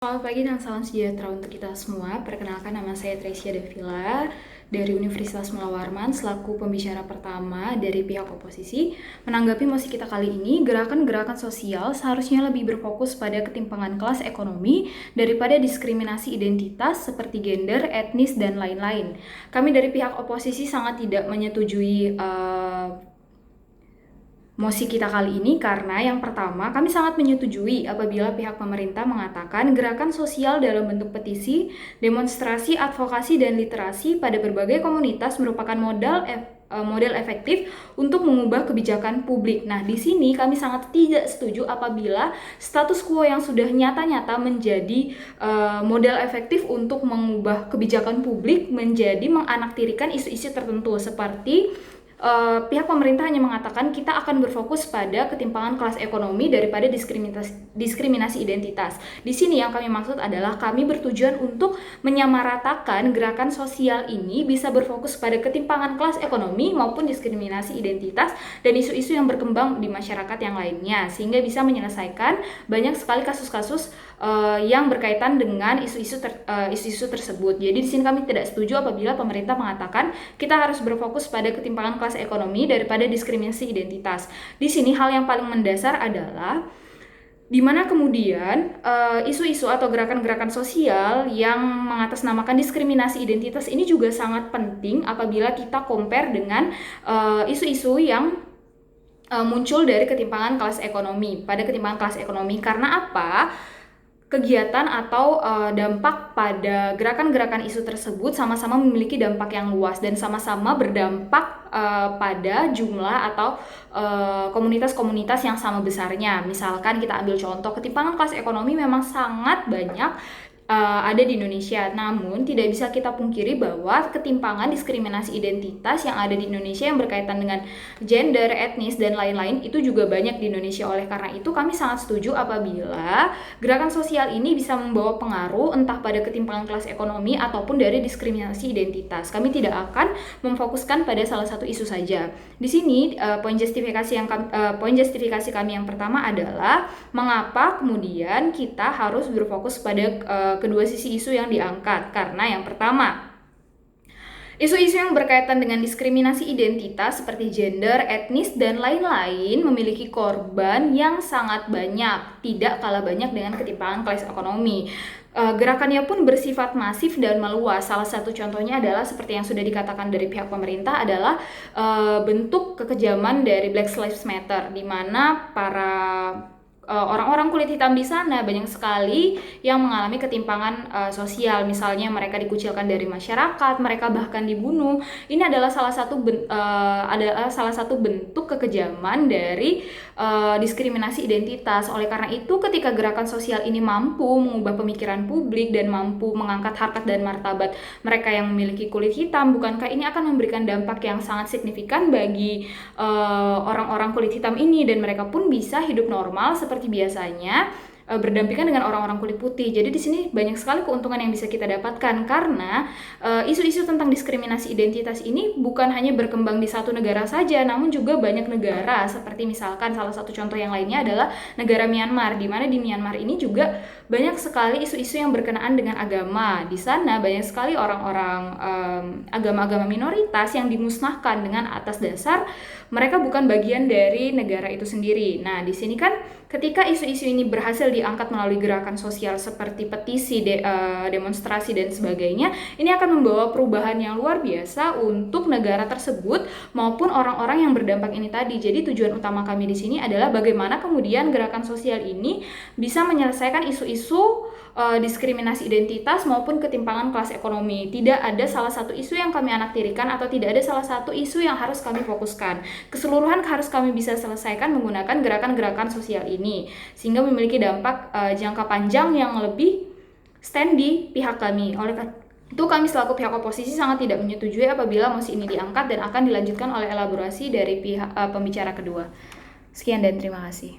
Selamat pagi dan salam sejahtera untuk kita semua. Perkenalkan, nama saya Tresia Devila dari Universitas Mula Warman selaku pembicara pertama dari pihak oposisi. Menanggapi mosi kita kali ini, gerakan-gerakan sosial seharusnya lebih berfokus pada ketimpangan kelas ekonomi daripada diskriminasi identitas seperti gender, etnis, dan lain-lain. Kami dari pihak oposisi sangat tidak menyetujui mosi kita kali ini karena yang pertama, kami sangat menyetujui apabila pihak pemerintah mengatakan gerakan sosial dalam bentuk petisi, demonstrasi, advokasi, dan literasi pada berbagai komunitas merupakan model efektif untuk mengubah kebijakan publik. Nah, di sini kami sangat tidak setuju apabila status quo yang sudah nyata-nyata menjadi model efektif untuk mengubah kebijakan publik menjadi menganaktirikan isu-isu tertentu seperti pihak pemerintah hanya mengatakan kita akan berfokus pada ketimpangan kelas ekonomi daripada diskriminasi identitas. Di sini yang kami maksud adalah kami bertujuan untuk menyamaratakan gerakan sosial ini bisa berfokus pada ketimpangan kelas ekonomi maupun diskriminasi identitas dan isu-isu yang berkembang di masyarakat yang lainnya, sehingga bisa menyelesaikan banyak sekali kasus-kasus yang berkaitan dengan isu-isu tersebut. Jadi di sini kami tidak setuju apabila pemerintah mengatakan kita harus berfokus pada ketimpangan kelas ekonomi daripada diskriminasi identitas. Di sini hal yang paling mendasar adalah di mana kemudian isu-isu atau gerakan-gerakan sosial yang mengatasnamakan diskriminasi identitas ini juga sangat penting apabila kita compare dengan isu-isu yang muncul dari ketimpangan kelas ekonomi. Karena apa? Kegiatan atau dampak pada gerakan-gerakan isu tersebut sama-sama memiliki dampak yang luas dan sama-sama berdampak pada jumlah atau komunitas-komunitas yang sama besarnya. Misalkan kita ambil contoh, ketimpangan kelas ekonomi memang sangat banyak ada di Indonesia. Namun tidak bisa kita pungkiri bahwa ketimpangan diskriminasi identitas yang ada di Indonesia yang berkaitan dengan gender, etnis, dan lain-lain itu juga banyak di Indonesia. Oleh karena itu kami sangat setuju apabila gerakan sosial ini bisa membawa pengaruh entah pada ketimpangan kelas ekonomi ataupun dari diskriminasi identitas. Kami tidak akan memfokuskan pada salah satu isu saja. Di sini poin justifikasi kami yang pertama adalah mengapa kemudian kita harus berfokus pada kedua sisi isu yang diangkat. Karena yang pertama, isu-isu yang berkaitan dengan diskriminasi identitas seperti gender, etnis, dan lain-lain memiliki korban yang sangat banyak, tidak kalah banyak dengan ketimpangan kelas ekonomi. Gerakannya pun bersifat masif dan meluas. Salah satu contohnya adalah seperti yang sudah dikatakan dari pihak pemerintah adalah bentuk kekejaman dari Black Lives Matter, di mana para orang-orang kulit hitam di sana banyak sekali yang mengalami ketimpangan sosial. Misalnya mereka dikucilkan dari masyarakat, mereka bahkan dibunuh. Ini adalah salah satu bentuk kekejaman dari diskriminasi identitas. Oleh karena itu, ketika gerakan sosial ini mampu mengubah pemikiran publik dan mampu mengangkat harkat dan martabat mereka yang memiliki kulit hitam, bukankah ini akan memberikan dampak yang sangat signifikan bagi orang-orang kulit hitam ini, dan mereka pun bisa hidup normal seperti biasanya berdampingan dengan orang-orang kulit putih. Jadi di sini banyak sekali keuntungan yang bisa kita dapatkan karena isu-isu tentang diskriminasi identitas ini bukan hanya berkembang di satu negara saja, namun juga banyak negara. Seperti misalkan salah satu contoh yang lainnya adalah negara Myanmar, di mana di Myanmar ini juga banyak sekali isu-isu yang berkenaan dengan agama. Di sana banyak sekali orang-orang agama-agama minoritas yang dimusnahkan dengan atas dasar mereka bukan bagian dari negara itu sendiri. Nah, di sini kan ketika isu-isu ini berhasil diangkat melalui gerakan sosial seperti petisi, demonstrasi, dan sebagainya, ini akan membawa perubahan yang luar biasa untuk negara tersebut maupun orang-orang yang berdampak ini tadi. Jadi tujuan utama kami di sini adalah bagaimana kemudian gerakan sosial ini bisa menyelesaikan isu-isu diskriminasi identitas maupun ketimpangan kelas ekonomi. Tidak ada salah satu isu yang kami anaktirikan atau tidak ada salah satu isu yang harus kami fokuskan. Keseluruhan harus kami bisa selesaikan menggunakan gerakan-gerakan sosial ini, sehingga memiliki dampak jangka panjang yang lebih stand di pihak kami. Oleh karena itu kami selaku pihak oposisi sangat tidak menyetujui apabila mosi ini diangkat dan akan dilanjutkan oleh elaborasi dari pihak pembicara kedua. Sekian dan terima kasih.